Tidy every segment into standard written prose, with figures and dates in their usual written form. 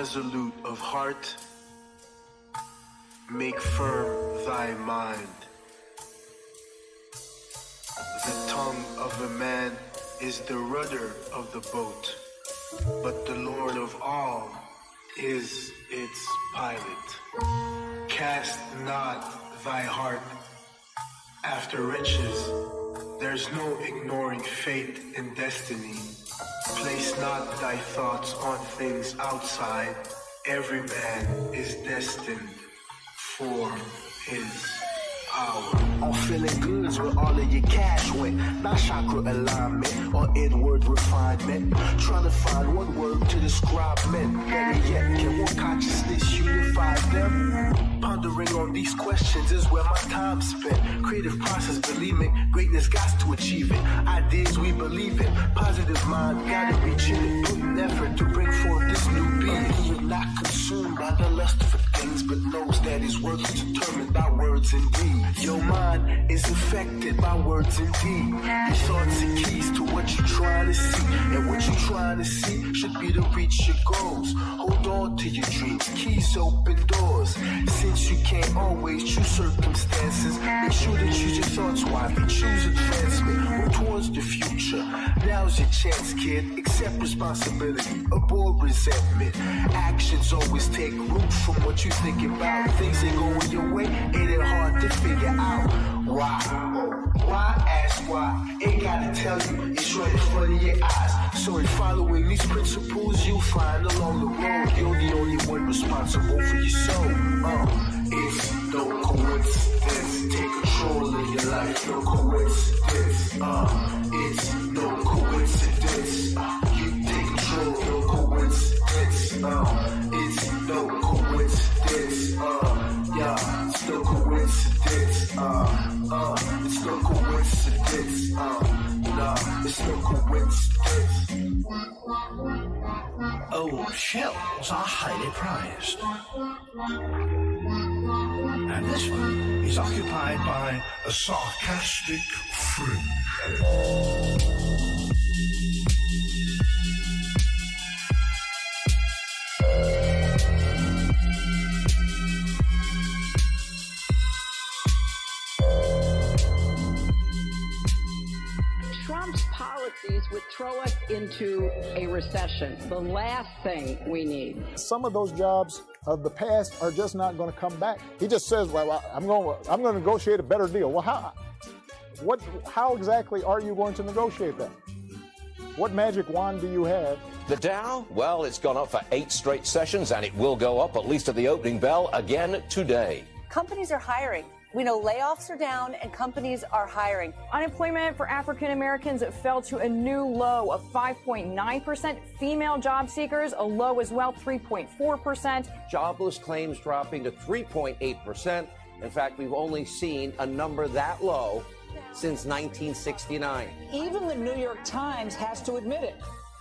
resolute of heart, make firm thy mind. The tongue of a man is the rudder of the boat, but the Lord of all is its pilot. Cast not thy heart after riches. There's no ignoring fate and destiny. Place not thy thoughts on things outside. Every man is destined for his hour. On feeling goods where all of your cash went. Not chakra alignment or inward refinement. Trying to find one word to describe men. Better yet, can one consciousness unify them? Pondering on these questions is where my time spent. Creative process, believe me, greatness got to achieve it. Ideas we believe in, positive mind, gotta reach it. Put an effort to bring forth this new being. You're not consumed by the lust for things, but knows that his work is determined by words and deeds. Your mind is affected by words and deeds. Your thoughts are keys to what you're trying to see, and what you're trying to see should be to reach your goals. Hold on to your dreams, keys open doors. Since you can't always choose circumstances, make sure to choose your thoughts wisely. Choose advancement, move towards the future. Now's your chance, kid. Accept responsibility, avoid resentment. Actions always take root from what you think about. Things ain't going your way, it ain't hard to figure out. Why? Why? Ask why. Ain't gotta tell you, it's right in front of your eyes. So in following these principles, you'll find along the road you're the only one responsible for your soul. It's no coincidence. Take control of your life, no coincidence. It's no coincidence. You take control, no coincidence. It's no coincidence. Yeah, it's no coincidence. It's no coincidence. Nah, it's no coincidence. Old shells are highly prized. And this one is occupied by a sarcastic fringe. Trump's policies would throw us into a recession. The last thing we need. Some of those jobs of the past are just not going to come back. He just says, "Well, I'm going to negotiate a better deal." Well, how exactly are you going to negotiate that? What magic wand do you have? The Dow, well, it's gone up for 8 straight sessions, and it will go up, at least at the opening bell, again today. Companies are hiring. We know layoffs are down and companies are hiring. Unemployment for African Americans fell to a new low of 5.9%. Female job seekers, a low as well, 3.4%. Jobless claims dropping to 3.8%. In fact, we've only seen a number that low since 1969. Even the New York Times has to admit it.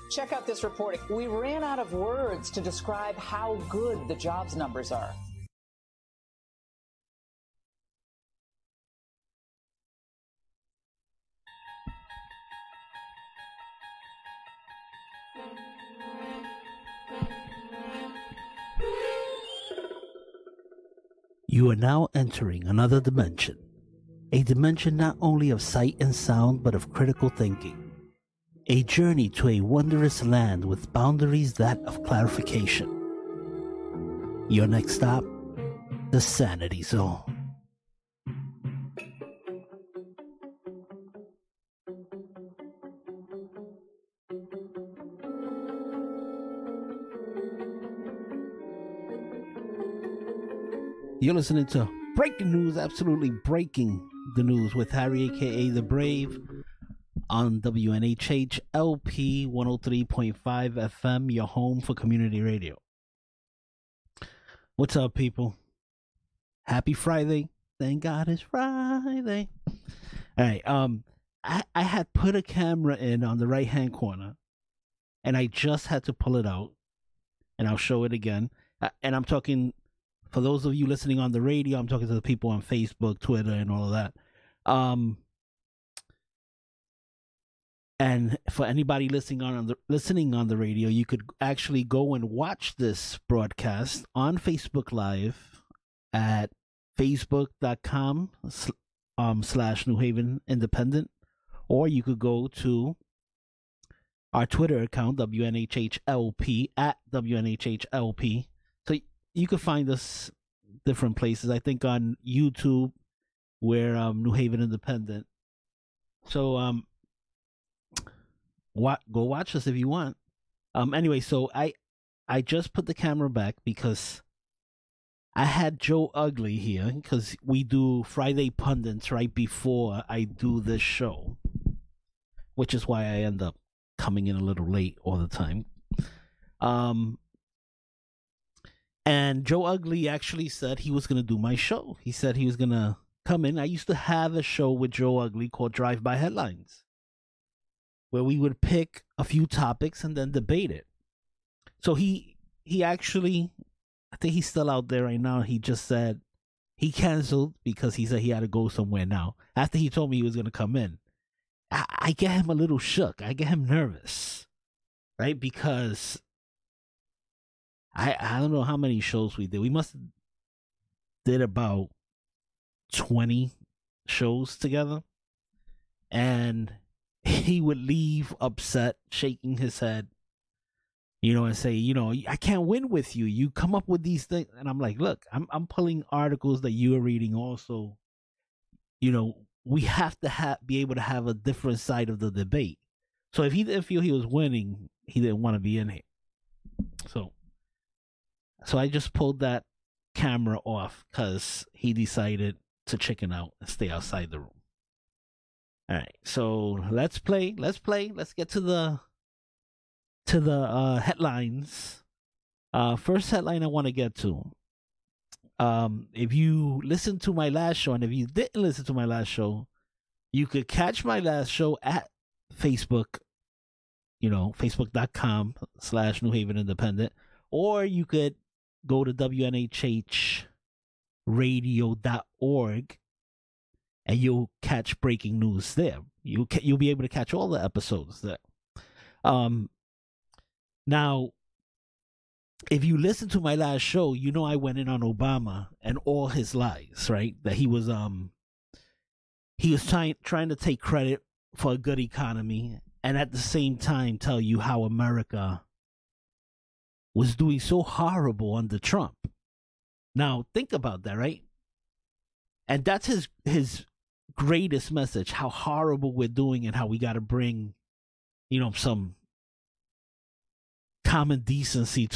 Check out this report. We ran out of words to describe how good the jobs numbers are. You are now entering another dimension. A dimension not only of sight and sound, but of critical thinking. A journey to a wondrous land with boundaries that of clarification. Your next stop, the Sanity Zone. You're listening to Breaking News, absolutely breaking the news with Harry, aka The Brave, on WNHH LP 103.5 FM, your home for community radio. What's up, people? Happy Friday. Thank God it's Friday. All right, I had put a camera in on the right-hand corner, and I just had to pull it out, and I'll show it again. And I'm talking... For those of you listening on the radio, I'm talking to the people on Facebook, Twitter, and all of that. And for anybody listening on the radio, you could actually go and watch this broadcast on Facebook Live at facebook.com/New Haven Independent, or you could go to our Twitter account, WNHHLP, at WNHHLP. So you could find us different places. I think on YouTube, we're New Haven Independent. So go watch us if you want. Anyway, so I just put the camera back because I had Joe Ugly here because we do Friday Pundits right before I do this show, which is why I end up coming in a little late all the time. And Joe Ugly actually said he was going to do my show. He said he was going to come in. I used to have a show with Joe Ugly called Drive By Headlines, where we would pick a few topics and then debate it. So he actually, I think he's still out there right now. He just said he canceled because he said he had to go somewhere now. After he told me he was going to come in, I get him a little shook. I get him nervous, right? Because I don't know how many shows we did. We must have did about 20 shows together. And he would leave upset, shaking his head, and say, I can't win with you. You come up with these things. And I'm like, look, I'm pulling articles that you are reading also. We have to be able to have a different side of the debate. So if he didn't feel he was winning, he didn't want to be in here. So I just pulled that camera off because he decided to chicken out and stay outside the room. All right, so let's play. Let's get to the headlines. First headline I want to get to. If you listened to my last show, and if you didn't listen to my last show, you could catch my last show at Facebook, facebook.com/New Haven Independent, or you could go to WNHHradio.org and you'll catch breaking news there. You'll be able to catch all the episodes there. Now, if you listen to my last show, I went in on Obama and all his lies, right? That he was trying to take credit for a good economy and at the same time tell you how America was doing so horrible under Trump. Now, think about that, right? And that's his greatest message, how horrible we're doing and how we got to bring, some common decency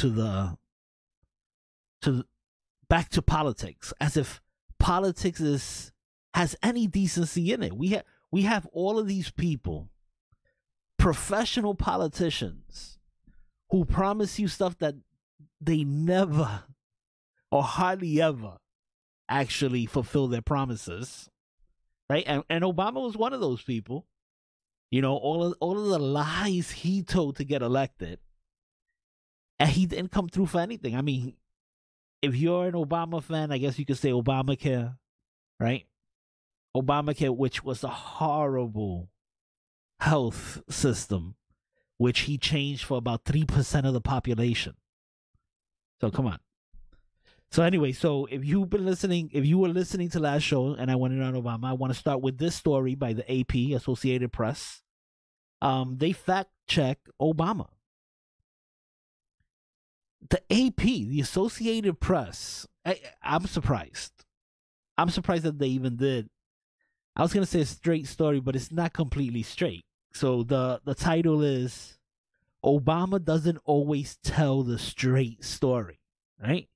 back to politics, as if politics has any decency in it. We have all of these people, professional politicians, who promise you stuff that they never or hardly ever actually fulfill their promises, right? And Obama was one of those people. All of the lies he told to get elected, and he didn't come through for anything. I mean, if you're an Obama fan, I guess you could say Obamacare, right? Obamacare, which was a horrible health system, which he changed for about 3% of the population. So come on. So anyway, so if you were listening to last show and I went in on Obama, I want to start with this story by the AP, Associated Press. They fact check Obama. The AP, the Associated Press, I'm surprised. I'm surprised that they even did. I was going to say a straight story, but it's not completely straight. So the title is, Obama doesn't always tell the straight story, right?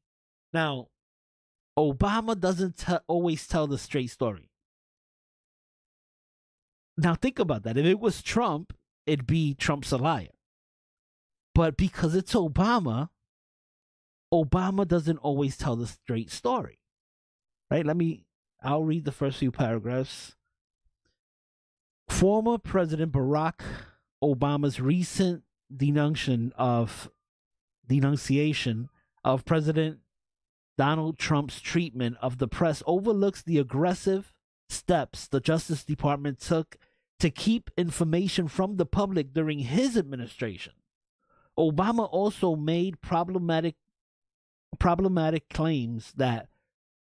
Now, Obama doesn't always tell the straight story. Now, think about that. If it was Trump, it'd be Trump's a liar. But because it's Obama doesn't always tell the straight story, right? I'll read the first few paragraphs. Former President Barack Obama's recent denunciation of President Donald Trump's treatment of the press overlooks the aggressive steps the Justice Department took to keep information from the public during his administration. Obama also made problematic claims that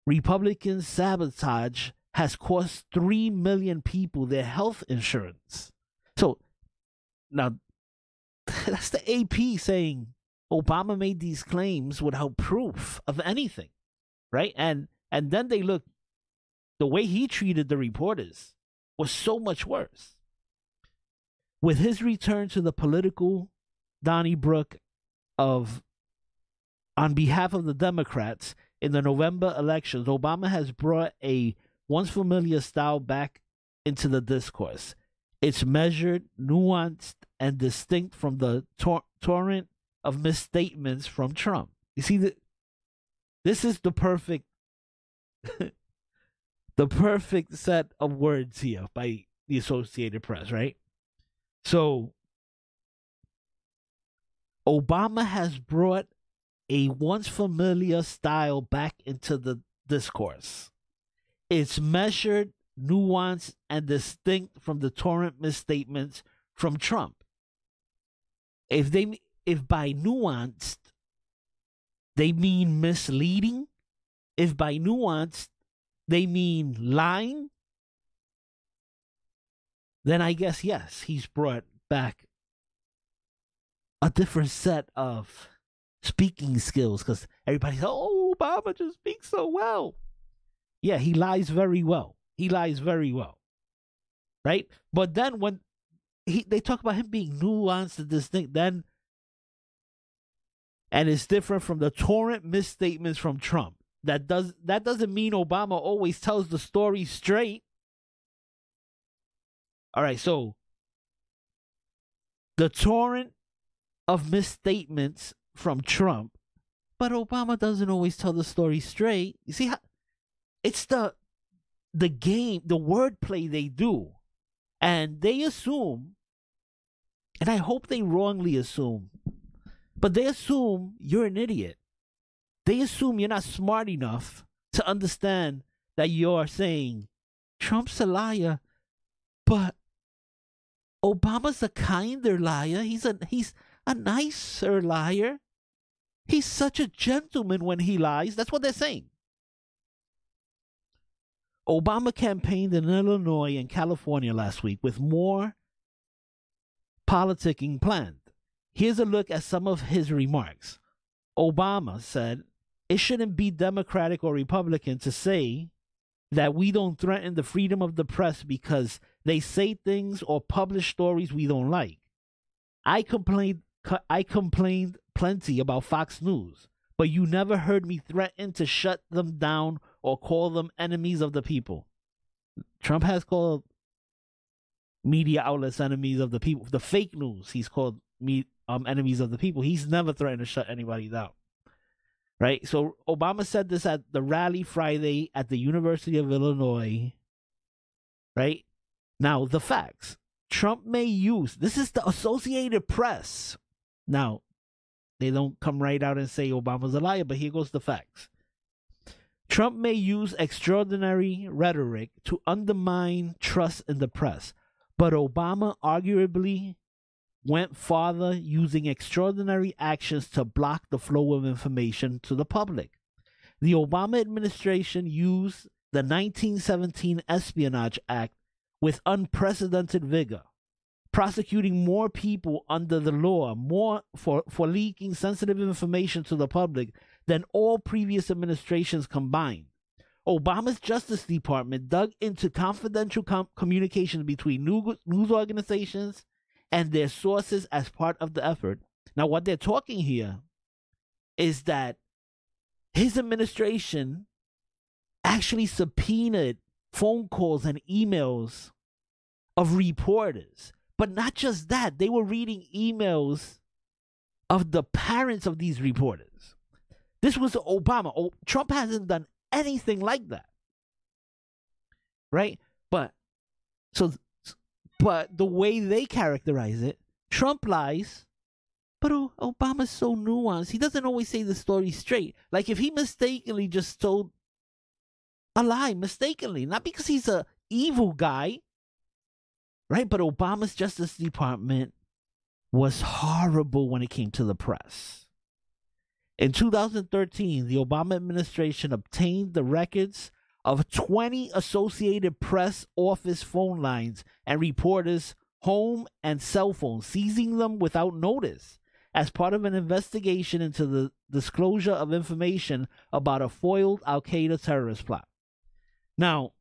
Republican sabotage has cost 3 million people their health insurance. So now that's the AP saying Obama made these claims without proof of anything, right? And then they look, the way he treated the reporters was so much worse. With his return to the political Donnybrook on behalf of the Democrats in the November elections, Obama has brought a once familiar style back into the discourse. It's measured, nuanced, and distinct from the torrent of misstatements from Trump. You see, this is the perfect the perfect set of words here by the Associated Press, right? So Obama has brought a once familiar style back into the discourse. It's measured, nuanced, and distinct from the torrent misstatements from Trump. If by nuanced they mean misleading, if by nuanced they mean lying, then I guess, yes, he's brought back a different set of speaking skills, because everybody's, oh, Obama just speaks so well. Yeah, he lies very well. He lies very well. Right? But then when they talk about him being nuanced and distinct, and it's different from the torrent misstatements from Trump. That doesn't mean Obama always tells the story straight. All right, so the torrent of misstatements from Trump, but Obama doesn't always tell the story straight. You see how it's the game, the wordplay they do, and they assume, and I hope they wrongly assume, but they assume you're an idiot. They assume you're not smart enough to understand that you're saying Trump's a liar, but Obama's a kinder liar. He's a nicer liar. He's such a gentleman when he lies. That's what they're saying. Obama campaigned in Illinois and California last week with more politicking planned. Here's a look at some of his remarks. Obama said, "It shouldn't be Democratic or Republican to say that we don't threaten the freedom of the press because they say things or publish stories we don't like. I complained plenty about Fox News, but you never heard me threaten to shut them down or call them enemies of the people." Trump has called media outlets enemies of the people. The fake news, he's called enemies of the people. He's never threatened to shut anybody down. Right? So Obama said this at the rally Friday at the University of Illinois. Right? Now, the facts. Trump may use, this is the Associated Press. Now, they don't come right out and say Obama's a liar, but here goes the facts. Trump may use extraordinary rhetoric to undermine trust in the press, but Obama arguably went farther, using extraordinary actions to block the flow of information to the public. The Obama administration used the 1917 Espionage Act with unprecedented vigor, prosecuting more people under the law for leaking sensitive information to the public than all previous administrations combined. Obama's Justice Department dug into confidential communications between news organizations and their sources as part of the effort. Now, what they're talking here is that his administration actually subpoenaed phone calls and emails of reporters. But not just that, they were reading emails of the parents of these reporters. This was Obama. Trump hasn't done anything like that. Right? But the way they characterize it, Trump lies, but Obama's so nuanced. He doesn't always say the story straight. Like if he mistakenly just told a lie, mistakenly, not because he's a evil guy, right? But Obama's Justice Department was horrible when it came to the press. In 2013, the Obama administration obtained the records of 20 Associated Press office phone lines and reporters' home and cell phones, seizing them without notice as part of an investigation into the disclosure of information about a foiled Al-Qaeda terrorist plot. Now,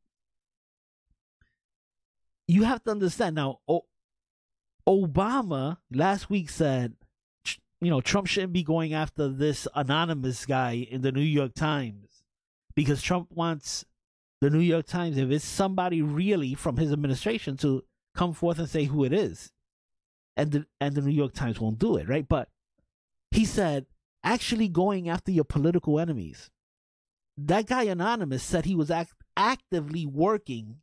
you have to understand, now, Obama last week said, Trump shouldn't be going after this anonymous guy in the New York Times because Trump wants the New York Times, if it's somebody really from his administration, to come forth and say who it is. And the New York Times won't do it, right? But he said, actually going after your political enemies. That guy Anonymous said he was actively working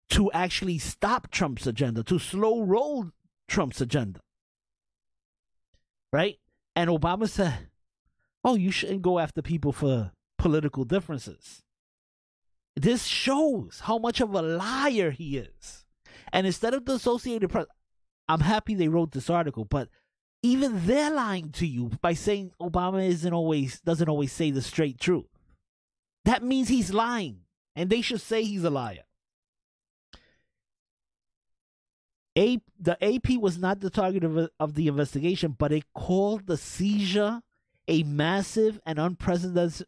to actually stop Trump's agenda, to slow roll Trump's agenda. Right? And Obama said, oh, you shouldn't go after people for political differences. This shows how much of a liar he is. And instead of the Associated Press, I'm happy they wrote this article, but even they're lying to you by saying Obama doesn't always say the straight truth. That means he's lying, and they should say he's a liar. The AP was not the target of the investigation, but it called the seizure a massive and unprecedented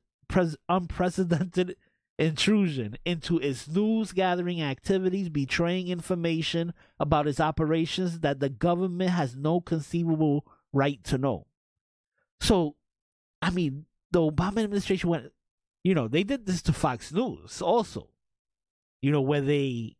intrusion into its news-gathering activities, betraying information about its operations that the government has no conceivable right to know. So, I mean, the Obama administration went, they did this to Fox News also, where they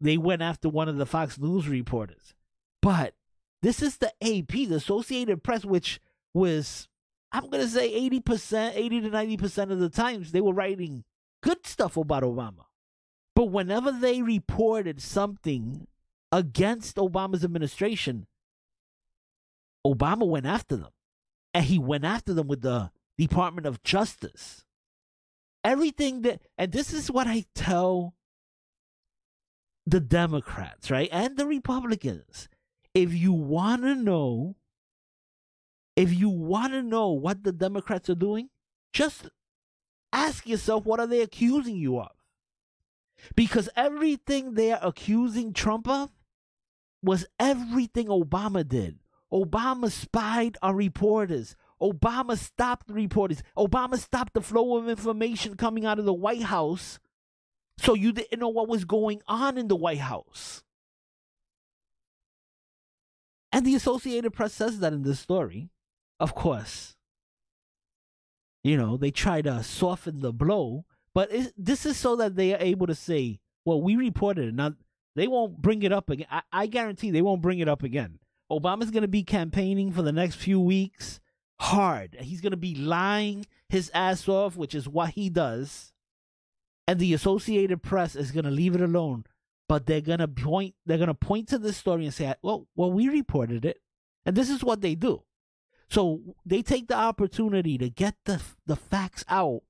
went after one of the Fox News reporters. But this is the AP, the Associated Press, which was, I'm going to say 80 to 90% of the times they were writing good stuff about Obama. But whenever they reported something against Obama's administration, Obama went after them. And he went after them with the Department of Justice. Everything that, and this is what I tell the Democrats, right? And the Republicans. If you want to know what the Democrats are doing, just ask yourself, what are they accusing you of? Because everything they're accusing Trump of was everything Obama did. Obama spied on reporters. Obama stopped reporters. Obama stopped the flow of information coming out of the White House, so you didn't know what was going on in the White House. And the Associated Press says that in this story. Of course, they try to soften the blow, but this is so that they are able to say, well, we reported it. Now, they won't bring it up again. I guarantee they won't bring it up again. Obama's going to be campaigning for the next few weeks hard. He's going to be lying his ass off, which is what he does. And the Associated Press is going to leave it alone. But they're going to point to this story and say, well, we reported it. And this is what they do. So they take the opportunity to get the facts out,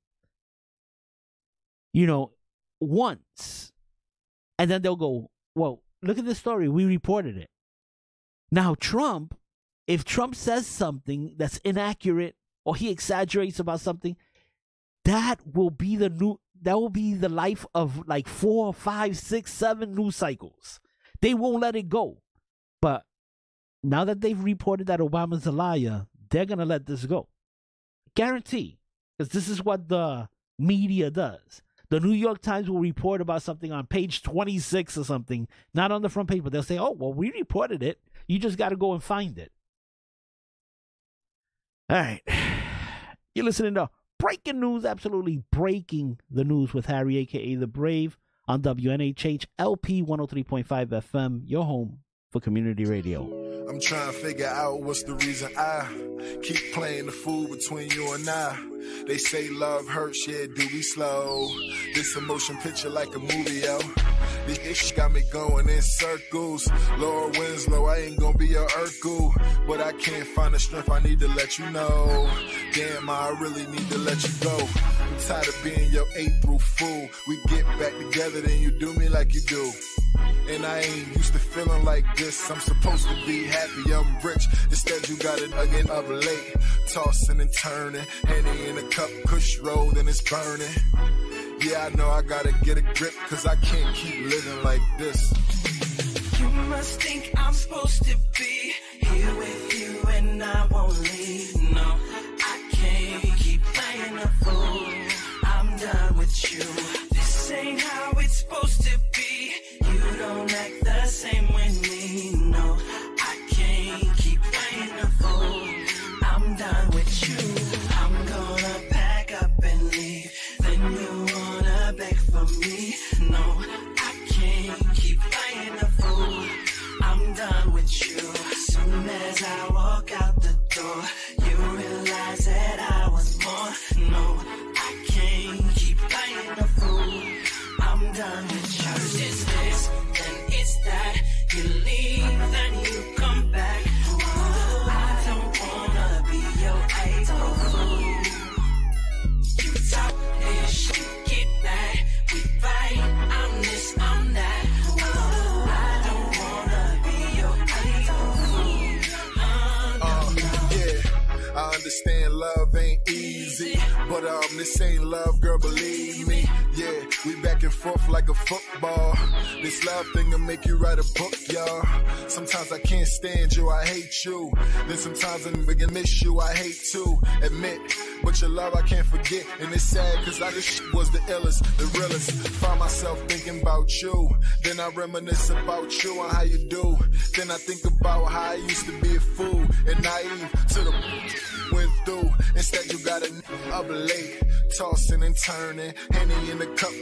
once. And then they'll go, well, look at this story. We reported it. Now, Trump, if Trump says something that's inaccurate or he exaggerates about something, that will be the life of like 4, 5, 6, 7 news cycles. They won't let it go. But now that they've reported that Obama's a liar, they're going to let this go. Guarantee. Because this is what the media does. The New York Times will report about something on page 26 or something, not on the front page, but they'll say, oh, well, we reported it. You just got to go and find it. All right. You're listening to Breaking News, absolutely breaking the news with Harry, a.k.a. The Brave, on WNHH LP 103.5 FM, your home for community radio. I'm trying to figure out what's the reason I keep playing the fool between you and I. They say love hurts, yeah, do we slow? This emotion picture like a movie, yo. This ish got me going in circles. Lord Winslow, I ain't gonna be your Urkel, but I can't find the strength I need to let you know. Damn, I really need to let you go. I'm tired of being your April fool. We get back together, then you do me like you do. And I ain't used to feeling like this. I'm supposed to be happy, I'm rich. Instead you got it again up late, tossing and turning, Henny in a cup, kush rolled and it's burning. Yeah, I know I gotta get a grip, cause I can't keep living like this. You must think I'm supposed to be here with you and I won't leave. No, I can't keep playing a fool. I'm done with you. This ain't how it's supposed to be. You don't act the same with me. No, I can't keep playing a fool. I'm done with you. I'm gonna pack up and leave. Then you wanna beg for me. No, I can't keep playing a fool. I'm done with you. Soon as I walk out the door, you realize that I was more. No, I can't keep playing a fool. I'm done with you. It's this, then it's that. You leave, then you come back. Oh, I don't wanna be your April fool. You talk ish, you get back. We fight, I'm this, I'm that. Oh, I don't wanna be your April fool. Yeah, I understand love ain't easy, but this ain't love, girl, believe me. Yeah, we back and forth like a football. This love thing will make you write a book, y'all. Sometimes I can't stand you, I hate you. Then sometimes I'm gonna miss you, I hate to admit. But your love I can't forget, and it's sad cause I just was the illest, the realest. Find myself thinking about you, then I reminisce about you and how you do. Then I think about how I used to be a fool and naive to the went through. Instead you got it up late, tossing and turning, Henny in the cup,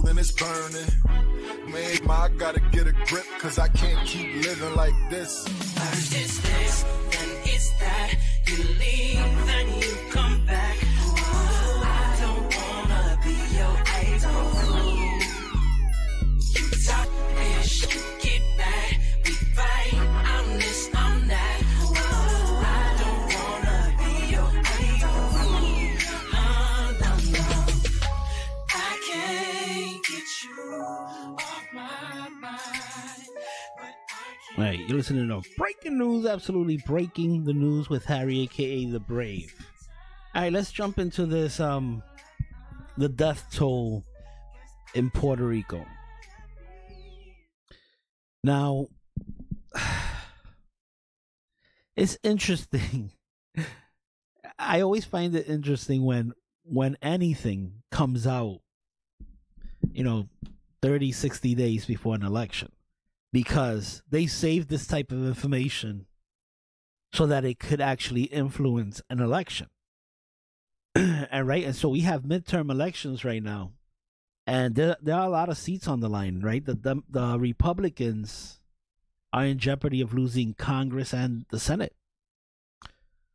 and it's burning. Man, I gotta get a grip, cause I can't keep living like this. First it's this, then it's that. You leave, then you come back. Oh, I don't wanna be your April fool. You talk ish, you get back. We fight, I'm this, I'm that. Oh, I don't wanna be your April fool. No. I can't get you off my mind. All right, you're listening to Breaking News, absolutely breaking the news with Harry, aka The Brave. All right, let's jump into this, the death toll in Puerto Rico. Now, it's interesting. I always find it interesting when anything comes out, 30, 60 days before an election. Because they save this type of information so that it could actually influence an election. And so we have midterm elections right now. And there are a lot of seats on the line, right? The Republicans are in jeopardy of losing Congress and the Senate.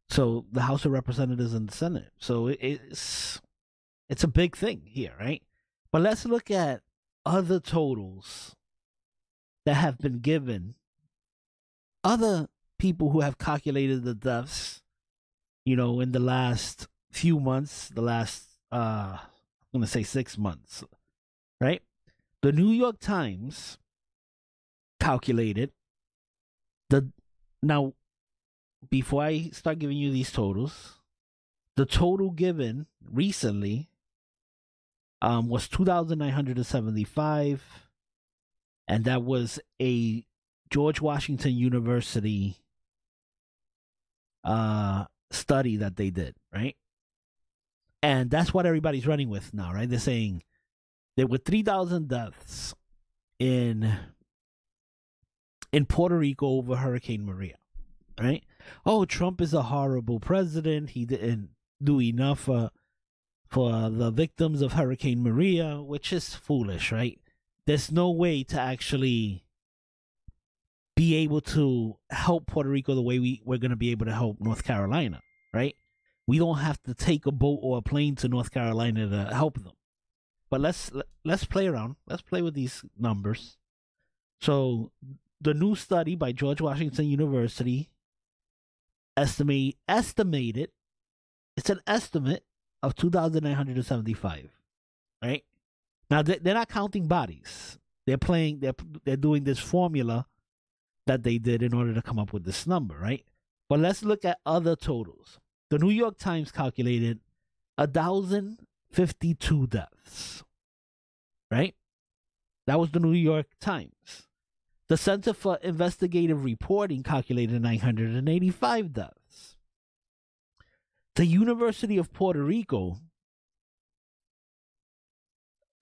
So the House of Representatives and the Senate. So it's a big thing here, right? But let's look at other totals that have been given, other people who have calculated the deaths, in the last few months, I'm going to say 6 months, right? The New York Times calculated now, before I start giving you these totals, the total given recently was 2,975. And that was a George Washington University study that they did, right? And that's what everybody's running with now, right? They're saying there were 3,000 deaths in Puerto Rico over Hurricane Maria, right? Oh, Trump is a horrible president. He didn't do enough for the victims of Hurricane Maria, which is foolish, right? There's no way to actually be able to help Puerto Rico the way we're going to be able to help North Carolina, right? We don't have to take a boat or a plane to North Carolina to help them. But let's play around. Let's play with these numbers. So the new study by George Washington University estimated, it's an estimate of 2,975, right? Now, they're not counting bodies. They're doing this formula that they did in order to come up with this number, right? But let's look at other totals. The New York Times calculated 1,052 deaths, right? That was the New York Times. The Center for Investigative Reporting calculated 985 deaths. The University of Puerto Rico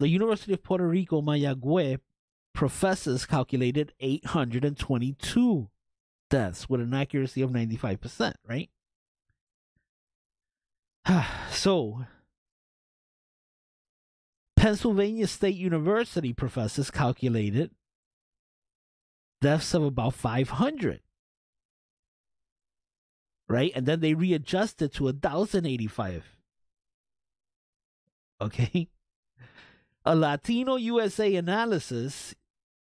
Mayagüez professors calculated 822 deaths with an accuracy of 95%, right? So, Pennsylvania State University professors calculated deaths of about 500, right? And then they readjusted to 1,085. Okay? A Latino USA analysis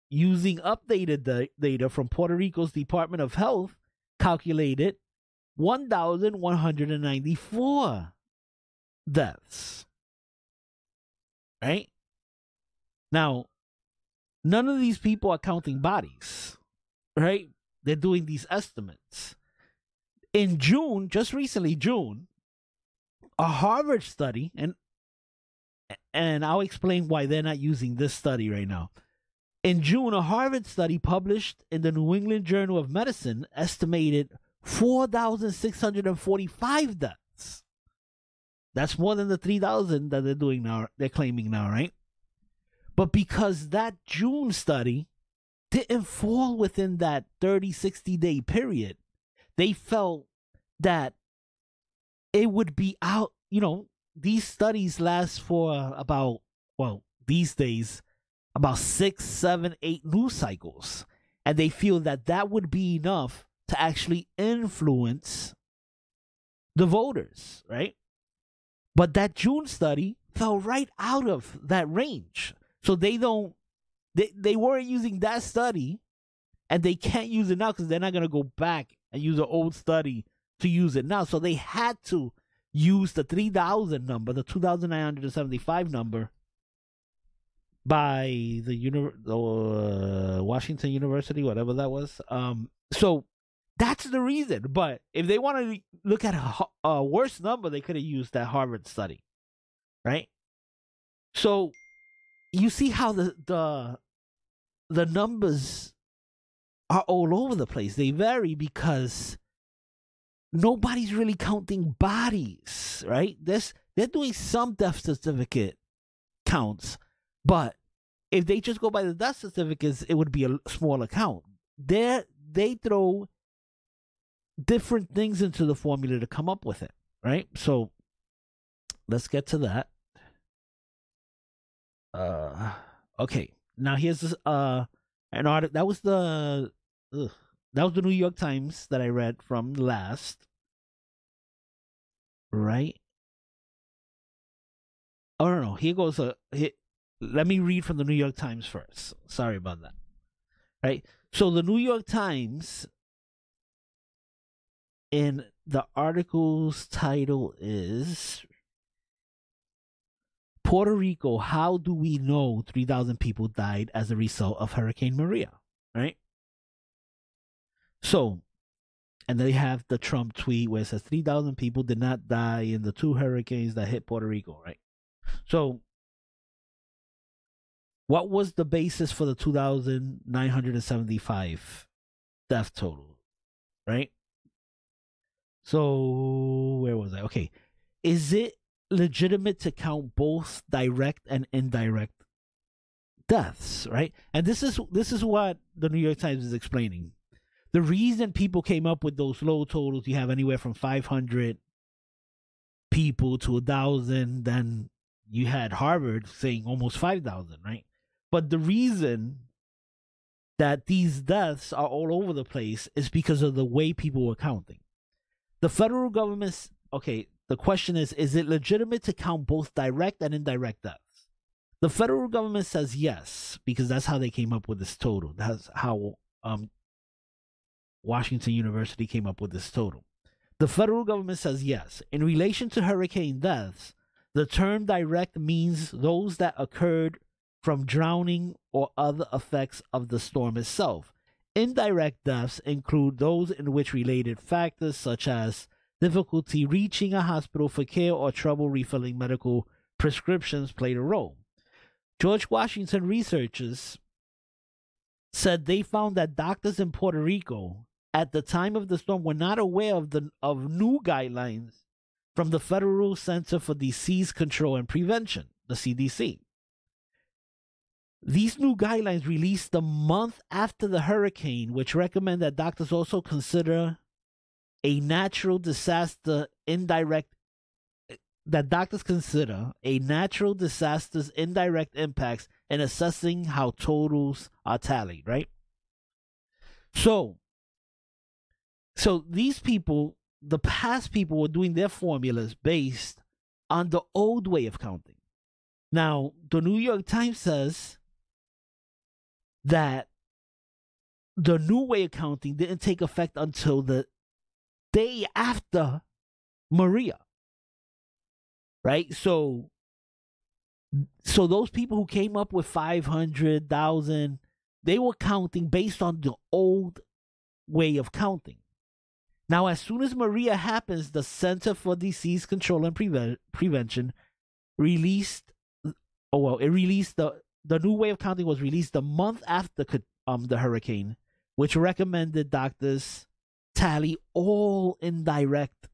using updated data from Puerto Rico's Department of Health calculated 1,194 deaths. Right? Now, none of these people are counting bodies, right? They're doing these estimates. In June, just recently, June, a Harvard study, and I'll explain why they're not using this study right now. In June, a Harvard study published in the New England Journal of Medicine estimated 4,645 deaths. That's more than the 3,000 that they're doing now. They're claiming now, right? But because that June study didn't fall within that 30, 60-day period, they felt that it would be out. You know, these studies last for about, well, these days, about 6, 7, 8 news cycles. And they feel that that would be enough to actually influence the voters, right? But that June study fell right out of that range. So they weren't using that study, and they can't use it now because they're not going to go back and use an old study to use it now. So they had to use the 3,000 number, the 2,975 number by the Washington University, whatever that was. So that's the reason. But if they wanted to look at a worse number, they could have used that Harvard study, right? So you see how the numbers are all over the place. They vary because nobody's really counting bodies, right? They're doing some death certificate counts, but if they just go by the death certificates, it would be a smaller count. They throw different things into the formula to come up with it, right? So let's get to that. Okay. Now here's this, an article that was the New York Times that I read from last, right? Oh no, here goes let me read from the New York Times first. Sorry about that. Right? So the New York Times, in the article's title is Puerto Rico, how do we know 3,000 people died as a result of Hurricane Maria, right? So, and they have the Trump tweet where it says 3,000 people did not die in the 2 hurricanes that hit Puerto Rico, right? So, what was the basis for the 2,975 death total, right? So, where was I? Okay. Is it legitimate to count both direct and indirect deaths, right? And this is what the New York Times is explaining. The reason people came up with those low totals, you have anywhere from 500 people to 1,000, then you had Harvard saying almost 5,000, right? But the reason that these deaths are all over the place is because of the way people were counting. The federal government's, okay, the question is it legitimate to count both direct and indirect deaths? The federal government says yes, because that's how they came up with this total. That's how Washington University came up with this total. The federal government says yes. In relation to hurricane deaths, the term direct means those that occurred from drowning or other effects of the storm itself. Indirect deaths include those in which related factors such as difficulty reaching a hospital for care or trouble refilling medical prescriptions played a role. George Washington researchers said they found that doctors in Puerto Rico at the time of the storm were not aware of new guidelines from the Federal Center for Disease Control and Prevention, the CDC. These new guidelines released a month after the hurricane, which recommend that doctors also consider a natural disaster indirect disaster's indirect impacts in assessing how totals are tallied, right? So these people, the past people, were doing their formulas based on the old way of counting. Now, the New York Times says that the new way of counting didn't take effect until the day after Maria. Right? So those people who came up with 500,000, they were counting based on the old way of counting. Now, as soon as Maria happens, the Center for Disease Control and Prevention released the new way of counting was released a month after the hurricane, which recommended doctors tally all indirect,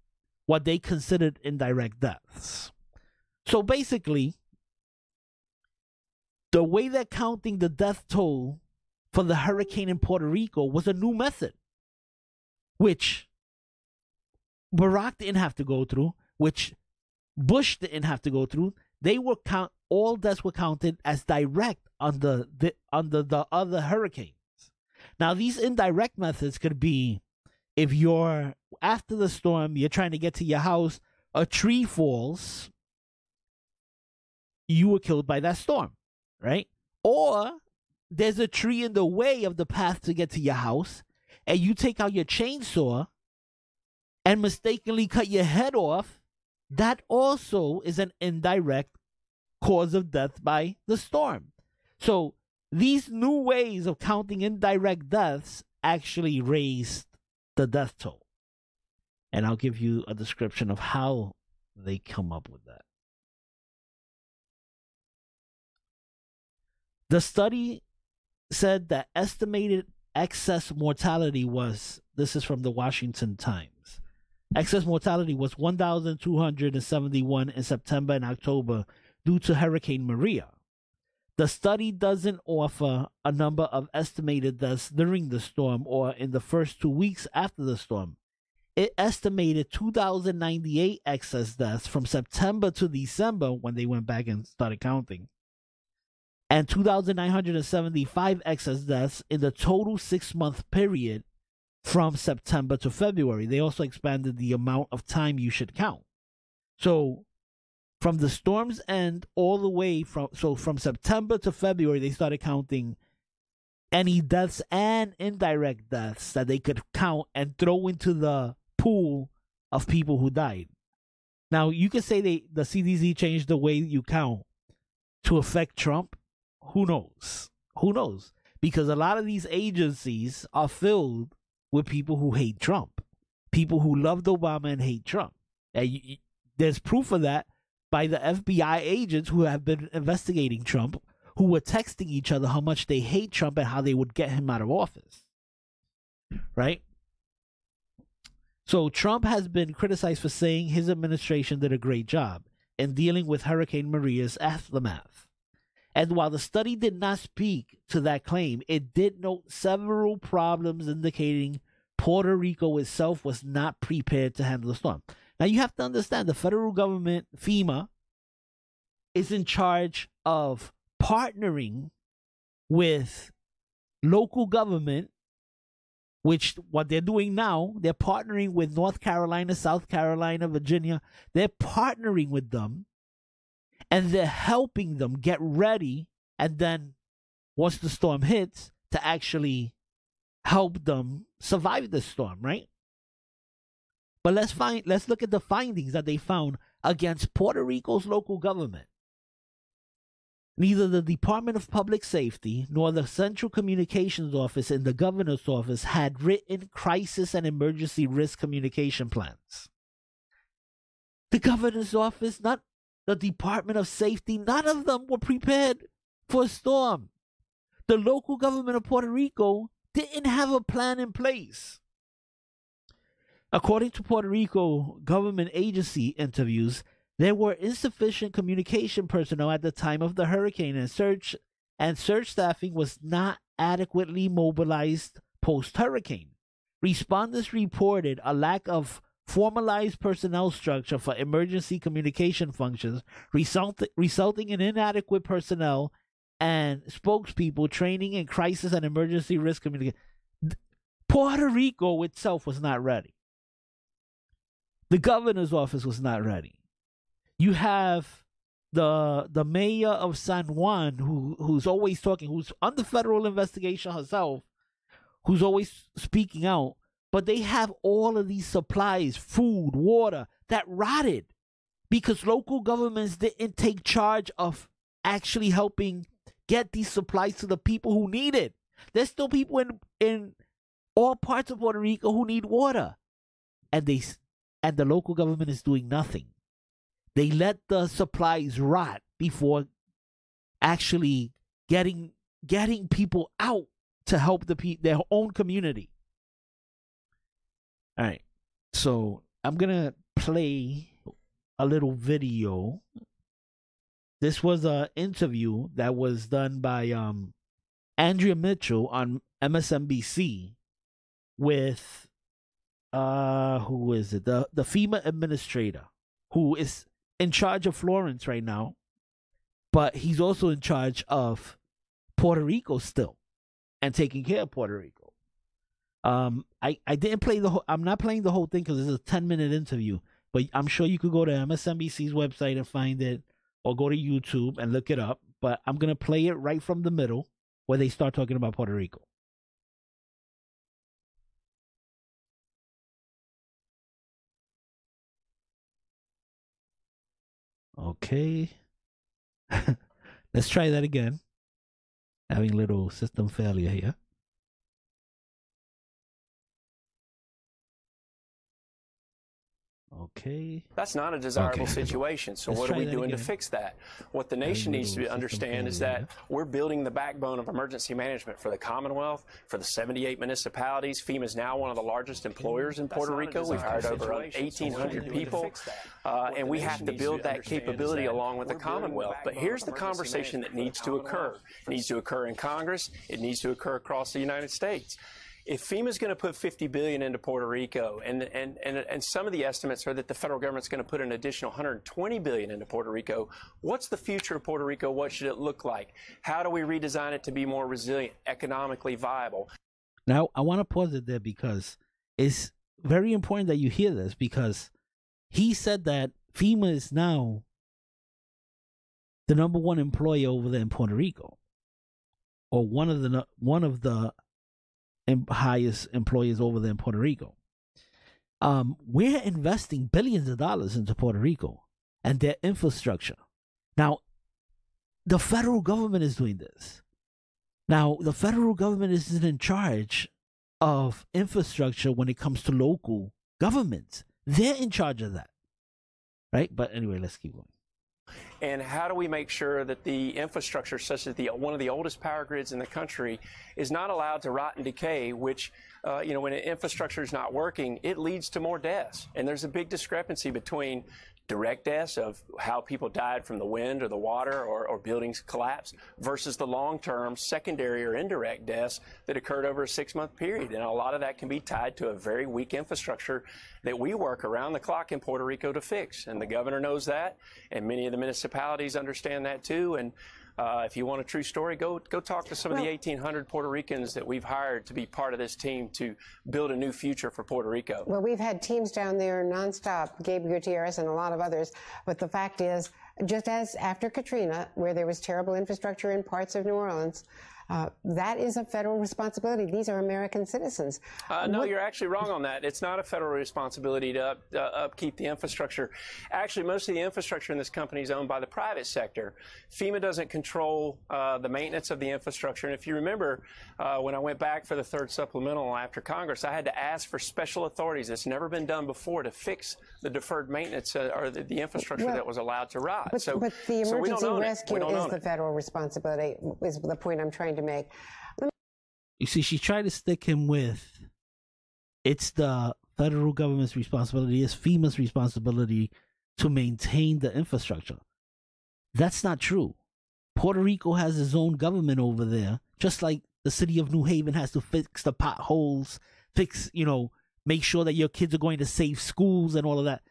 what they considered indirect deaths. So basically, the way they're counting the death toll for the hurricane in Puerto Rico was a new method, which Barack didn't have to go through, which Bush didn't have to go through. They were all deaths were counted as direct under the other hurricanes. Now, these indirect methods could be if you're after the storm, you're trying to get to your house, a tree falls, you were killed by that storm, right? Or there's a tree in the way of the path to get to your house, and you take out your chainsaw and mistakenly cut your head off. That also is an indirect cause of death by the storm. So these new ways of counting indirect deaths actually raised the death toll. And I'll give you a description of how they come up with that. The study said that estimated excess mortality was, this is from the Washington Times, excess mortality was 1,271 in September and October due to Hurricane Maria. The study doesn't offer a number of estimated deaths during the storm or in the first 2 weeks after the storm. It estimated 2,098 excess deaths from September to December when they went back and started counting, and 2,975 excess deaths in the total 6-month period from September to February. They also expanded the amount of time you should count. So from the storm's end all the way from September to February, they started counting any deaths and indirect deaths that they could count and throw into the pool of people who died. Now, you could say the CDC changed the way you count to affect Trump. Who knows? Who knows? Because a lot of these agencies are filled with people who hate Trump, people who loved Obama and hate Trump. And there's proof of that by the FBI agents who have been investigating Trump, who were texting each other how much they hate Trump and how they would get him out of office. Right? So Trump has been criticized for saying his administration did a great job in dealing with Hurricane Maria's aftermath. And while the study did not speak to that claim, it did note several problems indicating Puerto Rico itself was not prepared to handle the storm. Now, you have to understand the federal government, FEMA, is in charge of partnering with local government, which what they're doing now, they're partnering with North Carolina, South Carolina, Virginia. They're partnering with them, and they're helping them get ready, and then once the storm hits, to actually help them survive the storm, right? But let's look at the findings that they found against Puerto Rico's local government. Neither the Department of Public Safety nor the Central Communications Office in the governor's office had written crisis and emergency risk communication plans. The governor's office, not the Department of Safety, none of them were prepared for a storm. The local government of Puerto Rico didn't have a plan in place. According to Puerto Rico government agency interviews, there were insufficient communication personnel at the time of the hurricane, and search staffing was not adequately mobilized post-hurricane. Respondents reported a lack of formalized personnel structure for emergency communication functions, resulting in inadequate personnel and spokespeople training in crisis and emergency risk communication. Puerto Rico itself was not ready. The governor's office was not ready. You have the mayor of San Juan, who's always talking, who's under federal investigation herself, who's always speaking out, but they have all of these supplies, food, water, that rotted because local governments didn't take charge of actually helping get these supplies to the people who need it. There's still people in all parts of Puerto Rico who need water, and the local government is doing nothing. They let the supplies rot before actually getting people out to help their own community. All right, so I'm gonna play a little video. This was an interview that was done by Andrea Mitchell on MSNBC with who is it? The FEMA administrator who is in charge of Florence right now, but he's also in charge of Puerto Rico still and taking care of Puerto Rico. I didn't play I'm not playing the whole thing because it's a 10-minute interview, but I'm sure you could go to MSNBC's website and find it, or go to YouTube and look it up. But I'm going to play it right from the middle where they start talking about Puerto Rico. Okay. Let's try that again. Having a little system failure here. Okay. That's not a desirable situation. So what are we doing to fix that? What the nation needs to understand is that we're building the backbone of emergency management for the Commonwealth, for the 78 municipalities. FEMA is now one of the largest employers in Puerto Rico. We've hired over 1,800 people, and we have to build that capability along with the Commonwealth. But here's the conversation that needs to occur. It needs to occur in Congress. It needs to occur across the United States. If FEMA's going to put $50 billion into Puerto Rico, and some of the estimates are that the federal government's going to put an additional $120 billion into Puerto Rico, what's the future of Puerto Rico? What should it look like? How do we redesign it to be more resilient, economically viable? Now, I want to pause it there because it's very important that you hear this, because he said that FEMA is now the #1 employer over there in Puerto Rico, or one of the highest employers over there in Puerto Rico. We're investing billions of dollars into Puerto Rico and their infrastructure. Now, the federal government is doing this. Now, the federal government isn't in charge of infrastructure when it comes to local governments. They're in charge of that, right? But anyway, let's keep going. And how do we make sure that the infrastructure, such as one of the oldest power grids in the country, is not allowed to rot and decay, which, when an infrastructure is not working, it leads to more deaths. And there's a big discrepancy between direct deaths of how people died from the wind or the water or buildings collapse versus the long-term secondary or indirect deaths that occurred over a 6-month period. And a lot of that can be tied to a very weak infrastructure that we work around the clock in Puerto Rico to fix. And the governor knows that, and many of the municipalities understand that too. And if you want a true story, go talk to some of the 1,800 Puerto Ricans that we've hired to be part of this team to build a new future for Puerto Rico. Well, we've had teams down there nonstop, Gabe Gutierrez and a lot of others. But the fact is, just as after Katrina, where there was terrible infrastructure in parts of New Orleans, That is a federal responsibility. These are American citizens. No, you're actually wrong on that. It's not a federal responsibility to upkeep the infrastructure. Actually, most of the infrastructure in this company is owned by the private sector. FEMA doesn't control the maintenance of the infrastructure. And if you remember, when I went back for the third supplemental after Congress, I had to ask for special authorities. It's never been done before to fix the deferred maintenance or the infrastructure that was allowed to rot. But the emergency rescue is the federal responsibility, is the point I'm trying to make. You see, she tried to stick him with, it's the federal government's responsibility, it's FEMA's responsibility to maintain the infrastructure. That's not true. Puerto Rico has its own government over there, just like the city of New Haven has to fix the potholes, make sure that your kids are going to safe schools and all of that.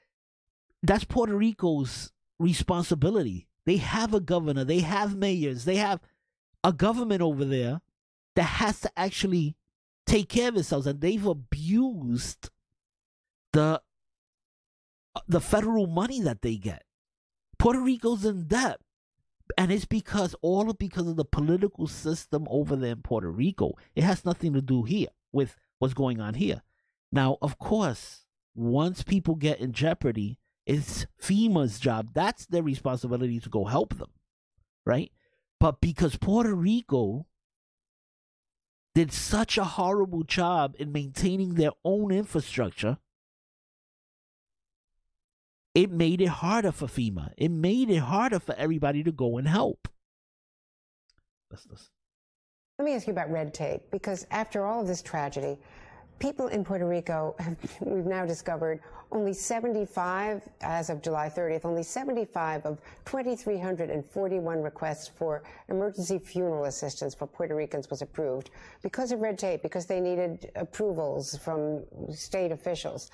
That's Puerto Rico's responsibility. They have a governor, they have mayors, they have a government over there that has to actually take care of themselves, and they've abused the federal money that they get. Puerto Rico's in debt, and it's because of the political system over there in Puerto Rico. It has nothing to do here with what's going on here. Now, of course, once people get in jeopardy, it's FEMA's job. That's their responsibility to go help them, right? But because Puerto Rico did such a horrible job in maintaining their own infrastructure, it made it harder for FEMA. It made it harder for everybody to go and help. Let me ask you about red tape, because after all of this tragedy, people in Puerto Rico, we've now discovered, only 75, as of July 30th, only 75 of 2,341 requests for emergency funeral assistance for Puerto Ricans was approved because of red tape, because they needed approvals from state officials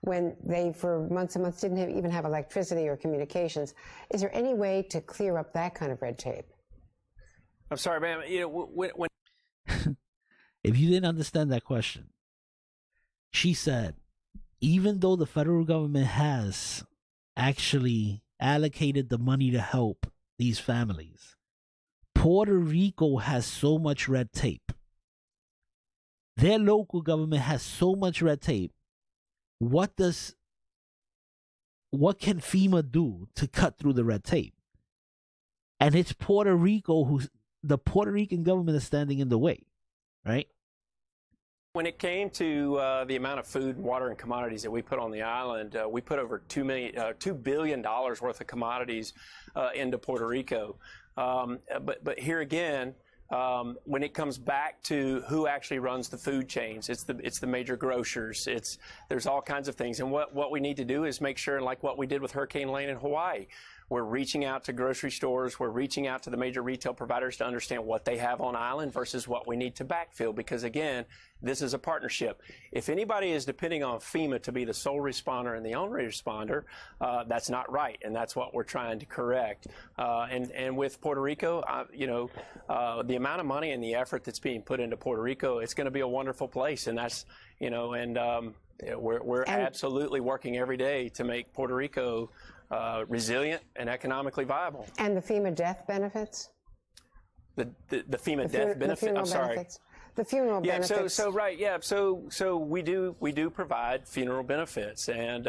when they, for months and months, didn't even have electricity or communications. Is there any way to clear up that kind of red tape? I'm sorry, ma'am. When If you didn't understand that question, she said, even though the federal government has actually allocated the money to help these families, Puerto Rico has so much red tape. Their local government has so much red tape. What can FEMA do to cut through the red tape? And it's Puerto Rico the Puerto Rican government is standing in the way, right? When it came to the amount of food, water, and commodities that we put on the island, we put over $2 billion worth of commodities into Puerto Rico. But here again, when it comes back to who actually runs the food chains, it's the major grocers. There's all kinds of things, and what we need to do is make sure, like what we did with Hurricane Lane in Hawaii. We're reaching out to grocery stores. We're reaching out to the major retail providers to understand what they have on island versus what we need to backfill. Because, again, this is a partnership. If anybody is depending on FEMA to be the sole responder and the only responder, that's not right, and that's what we're trying to correct. And with Puerto Rico, the amount of money and the effort that's being put into Puerto Rico, it's going to be a wonderful place, and that's, we're absolutely working every day to make Puerto Rico resilient and economically viable. And the FEMA death benefits? The FEMA death benefit. I'm sorry. Benefits. The funeral benefits. So we do provide funeral benefits, and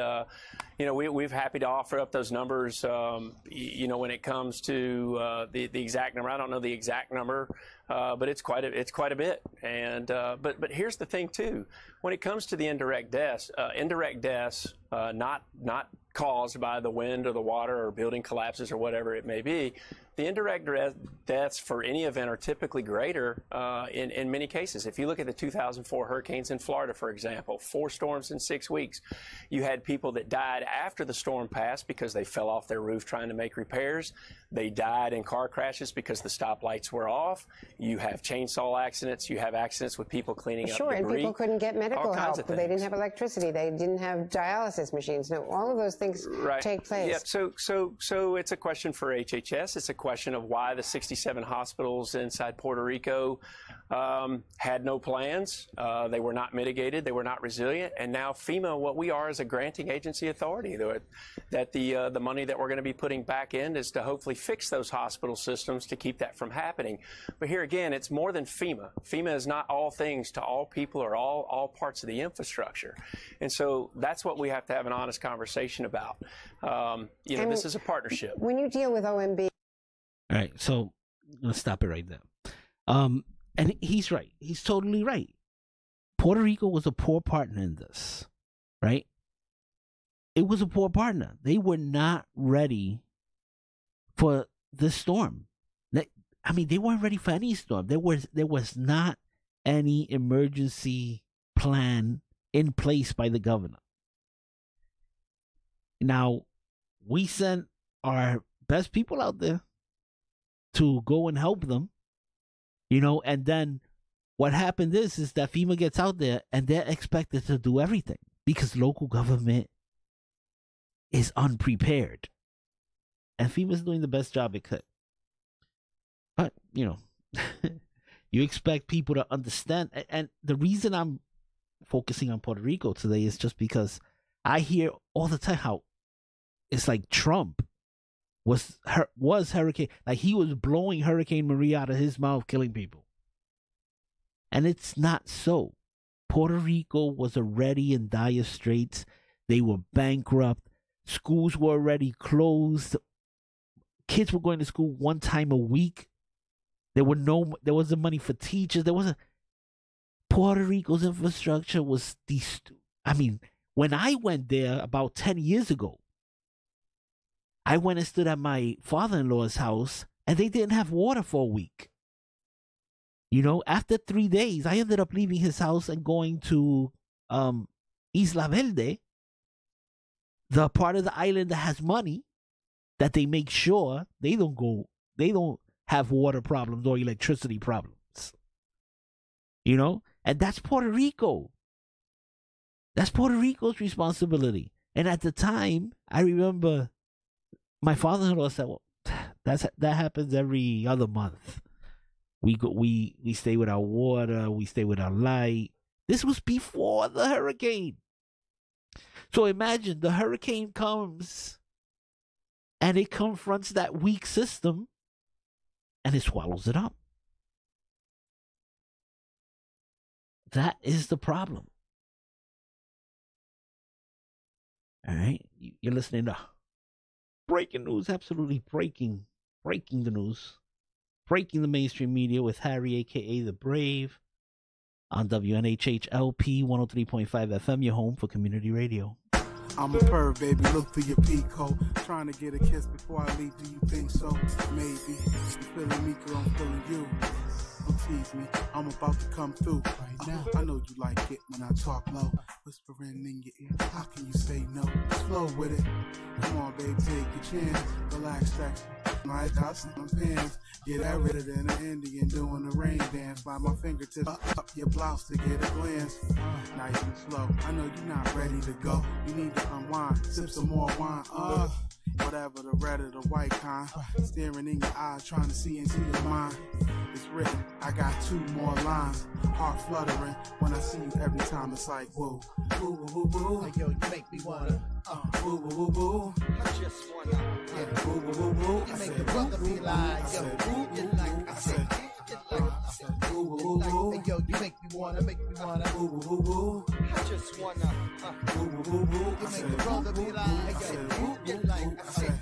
we're happy to offer up those numbers. When it comes to the exact number, I don't know the exact number, but it's quite a bit. And but here's the thing too: when it comes to the indirect deaths, not caused by the wind or the water or building collapses or whatever it may be, the indirect deaths for any event are typically greater in many cases. If you look at the 2004 hurricanes in Florida, for example, 4 storms in 6 weeks, you had people that died after the storm passed because they fell off their roof trying to make repairs. They died in car crashes because the stoplights were off. You have chainsaw accidents. You have accidents with people cleaning up debris. Sure, and people couldn't get medical help. They didn't have electricity. They didn't have dialysis machines. No, all of those things take place. Yeah, so it's a question for HHS. It's a question of why the 67 hospitals inside Puerto Rico had no plans. They were not mitigated. They were not resilient. And now FEMA, what we are is a granting agency authority, that the money that we're going to be putting back in is to hopefully fix those hospital systems to keep that from happening. But here again, it's more than FEMA. FEMA is not all things to all people or all parts of the infrastructure. And so that's what we have to have an honest conversation about. This is a partnership. When you deal with OMB. All right, so let's stop it right there. And he's right. He's totally right. Puerto Rico was a poor partner in this, right? It was a poor partner. They were not ready for this storm. They weren't ready for any storm. There was not any emergency plan in place by the governor. Now, we sent our best people out there to go and help them, and then what happened is that FEMA gets out there and they're expected to do everything because local government is unprepared. And FEMA's doing the best job it could. But, you expect people to understand. And the reason I'm focusing on Puerto Rico today is just because I hear all the time how it's like Trump was hurricane, like he was blowing Hurricane Maria out of his mouth, killing people. And it's not so. Puerto Rico was already in dire straits. They were bankrupt. Schools were already closed. Kids were going to school one time a week. There wasn't money for teachers. Puerto Rico's infrastructure was when I went there about 10 years ago, I went and stood at my father-in-law's house, and they didn't have water for a week. After 3 days, I ended up leaving his house and going to Isla Verde, the part of the island that has money, that they make sure they don't have water problems or electricity problems. And that's Puerto Rico. That's Puerto Rico's responsibility. And at the time, I remember my father-in-law said, "Well, that happens every other month. We stay with our water, we stay with our light." This was before the hurricane. So imagine the hurricane comes and it confronts that weak system and it swallows it up. That is the problem. All right, you're listening to breaking news, absolutely breaking the news, breaking the mainstream media with Harry, a.k.a. The Brave, on WNHH-LP 103.5 FM, your home for community radio. I'm a perv, baby, look through your peephole. Trying to get a kiss before I leave, do you think so? Maybe. You feeling me, girl, I'm feeling you. Don't tease me, I'm about to come through right now. I know you like it when I talk low, whispering in your ear. How can you say no? Just flow with it. Come on, babe, take your chance. Relax, sex. My dots in my pants. Get that redder than an Indian doing the rain dance. Slide my fingertips up your blouse to get a glance. Nice and slow. I know you're not ready to go. You need to unwind, sip some more wine. Whatever, the red or the white kind. Staring in your eyes, trying to see into your mind. It's written, I got 2 more lines. Heart fluttering when I see you every time. It's like, whoa, woo, woo, woo, woo. Hey, yo, you make me wanna, woo, woo, woo, woo. I just wanna, yeah, woo, woo, woo, woo. You make the brother be like, yo, woo, you like, I said, woo, woo, woo, woo. Hey, yo, you make me wanna, woo, woo, woo, woo. I just wanna, woo, woo, woo, woo. You make the brother be like, I said, woo, you like, I said,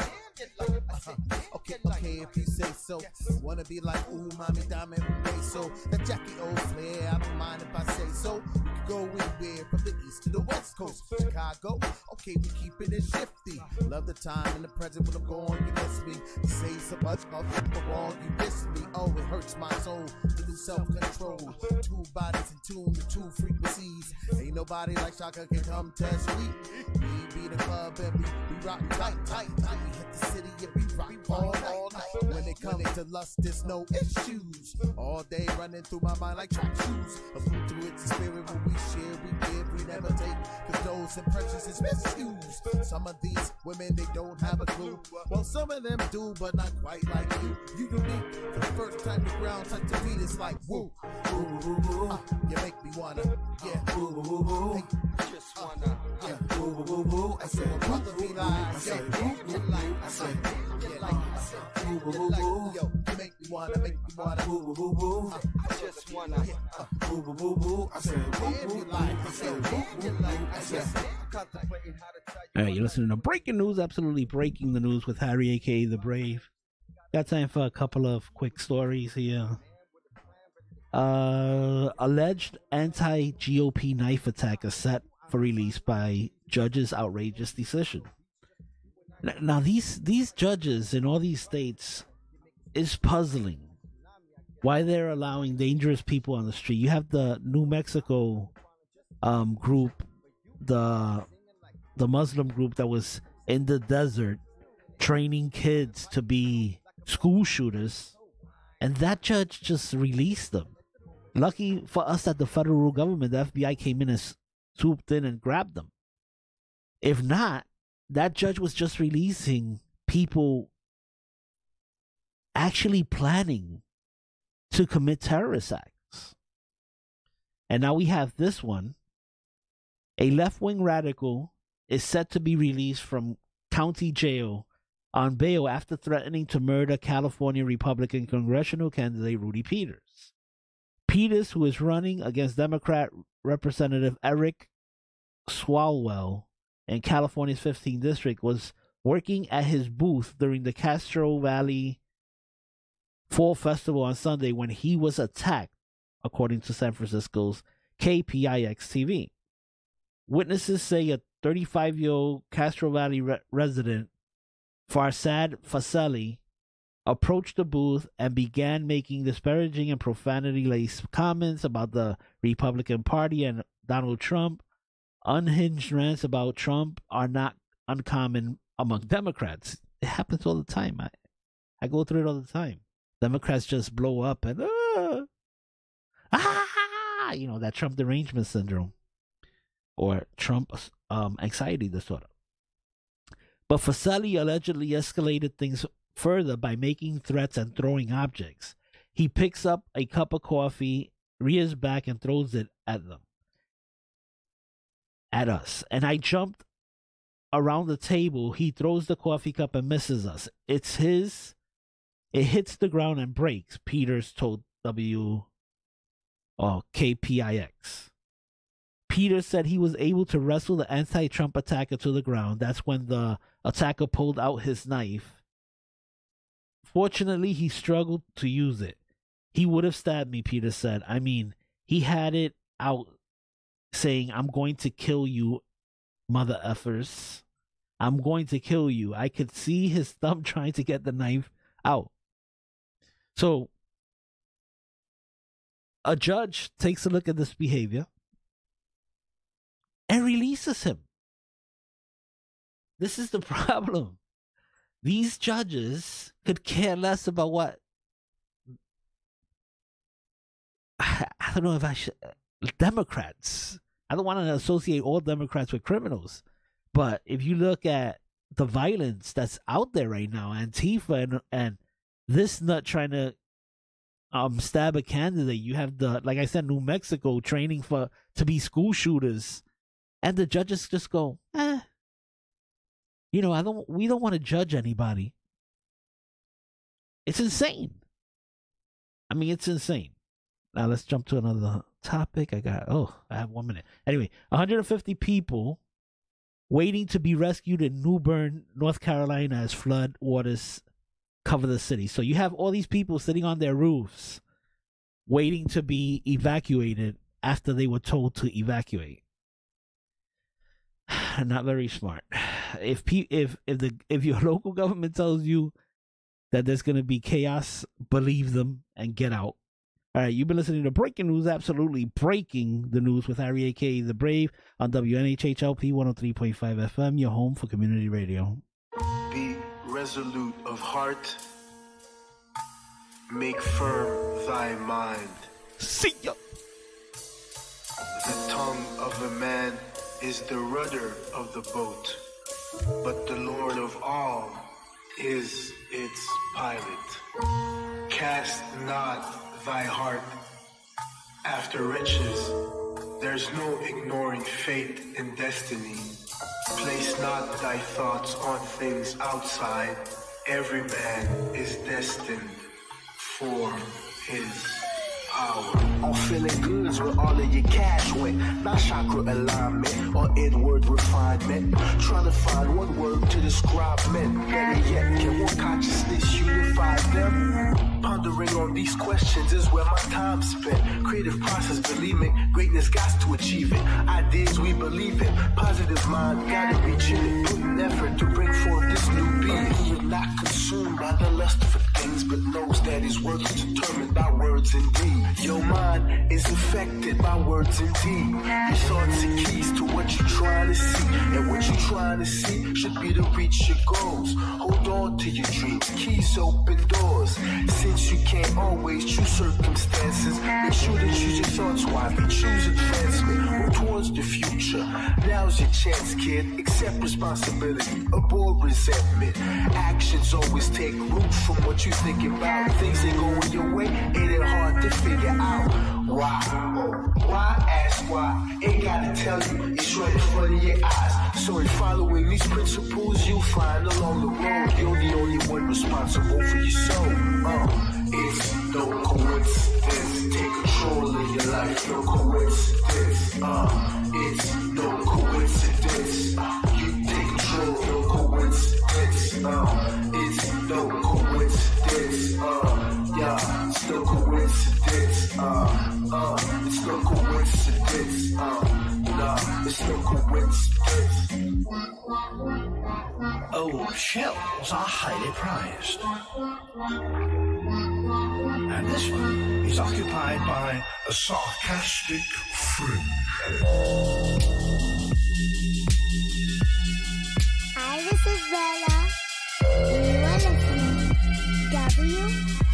okay, if you say so. Wanna be like, ooh, mommy, diamond, so that Jackie O flair, I don't mind if I say so. We could go anywhere from the east to the west coast. Chicago, okay, we keeping it shifty. Love the time and the present when I'm gone, you miss me. You say so much, I'll get the wrong, you miss me. Oh, it hurts my soul to lose self-control. 2 bodies in tune to 2 frequencies. Ain't nobody like Shaka can come test me. We be the club and we rockin' tight. We hit the city, it be rock all night. When it comes to lust, there's no issues. All day running through my mind like track shoes. A food to its spirit when we share, we give, we never take. Cause those impressions is misused. Some of these women, they don't have a clue. Well, some of them do, but not quite like you. You unique. For the first time the ground touch the beat, it's like woo. Woo, woo, woo. You make me wanna, yeah. Woo, woo, woo. Hey, just wanna, yeah. Woo, woo, woo, woo. I said, brother be like, I said, you like, I said, yeah, like, I said, woo, woo, woo, woo. Yo, you make me wanna, woo, woo, woo, woo. I just wanna, woo, woo, woo, woo. I said, woo, woo, like, I said, woo, woo, like, I said, contemplating how to tell you. All right, you're listening to Breaking News, absolutely breaking the news with Harry, aka The Brave. Got time for a couple of quick stories here. Alleged anti-GOP knife attack is set for release by judge's outrageous decision. Now, these judges in all these states is puzzling. Why they're allowing dangerous people on the street. You have the New Mexico group, the Muslim group that was in the desert training kids to be school shooters, and that judge just released them. Lucky for us that the federal government, the FBI, came in and swooped in and grabbed them. If not, that judge was just releasing people actually planning to commit terrorist acts. And now we have this one. A left-wing radical is set to be released from county jail on bail after threatening to murder California Republican congressional candidate Rudy Peters. Peters, who is running against Democrat Representative Eric Swalwell in California's 15th district, was working at his booth during the Castro Valley Fall Festival on Sunday when he was attacked, according to San Francisco's KPIX TV. Witnesses say a 35-year-old Castro Valley resident, Farsad Faseli, approached the booth and began making disparaging and profanity-laced comments about the Republican Party and Donald Trump. Unhinged rants about Trump are not uncommon among Democrats. It happens all the time. I go through it all the time. Democrats just blow up and that Trump derangement syndrome or Trump anxiety disorder. But Faseli allegedly escalated things further by making threats and throwing objects. He picks up a cup of coffee, rears back, and throws it at them. At us. And I jumped around the table. He throws the coffee cup and misses us. It's his. It hits the ground and breaks, Peters told KPIX. Peters said he was able to wrestle the anti-Trump attacker to the ground. That's when the attacker pulled out his knife. Fortunately, he struggled to use it. He would have stabbed me, Peters said. I mean, he had it out saying, "I'm going to kill you, mother effers. I'm going to kill you." I could see his thumb trying to get the knife out. So, a judge takes a look at this behavior and releases him. This is the problem. These judges could care less about what. I don't know if I should. Democrats. I don't want to associate all Democrats with criminals. But if you look at the violence that's out there right now, Antifa and this nut trying to stab a candidate. You have the, like I said, New Mexico training to be school shooters, and the judges just go, we don't want to judge anybody. It's insane. I mean, it's insane. Now let's jump to another topic. I have 1 minute. Anyway, 150 people waiting to be rescued in New Bern, North Carolina, as flood waters cover the city. So you have all these people sitting on their roofs waiting to be evacuated after they were told to evacuate. Not very smart. If your local government tells you that there's going to be chaos, believe them and get out. All right, you've been listening to Breaking News, absolutely breaking the news with Harry, a.k.a. The Brave, on WNHHLP 103.5 FM, your home for community radio. Be resolute. resolute of heart, make firm thy mind. See ya. The tongue of a man is the rudder of the boat, but the Lord of all is its pilot. Cast not thy heart after riches. There's no ignoring fate and destiny. Place not thy thoughts on things outside. Every man is destined for his hour. On feeling goods where all of your cash went. Not chakra alignment or inward refinement. Trying to find one word to describe men. Better yet, can one consciousness unify them? Pondering on these questions is where my time spent. Creative process, believe me, greatness got to achieve it. Ideas we believe in, positive mind, gotta reach it. Putting effort to bring forth this new being. Who is not consumed by the lust for things, but knows that his work is determined by words and deeds. Your mind is affected by words and deeds. Your thoughts are keys to what you're trying to see. And what you're trying to see should be to reach your goals. Hold on to your dreams, keys open doors. Since you can't always choose circumstances, make sure to choose your thoughts wisely. Choose advancement, work towards the future. Now's your chance, kid. Accept responsibility, avoid resentment. Actions always take root from what you think about. Things ain't going your way, it ain't hard to figure out. Why? Why? Ask why. Ain't gotta tell you, it's right in front of your eyes. So in following these principles, you'll find along the road you're the only one responsible for your soul. It's no coincidence. Take control of your life, no coincidence. It's no coincidence. You take control, no coincidence. It's no coincidence. Yeah, it's no coincidence. It's no coincidence. Nah, it's no coincidence. Old shells are highly prized. And this one is occupied by a sarcastic fringe. Hi, this is Bella. You are listening to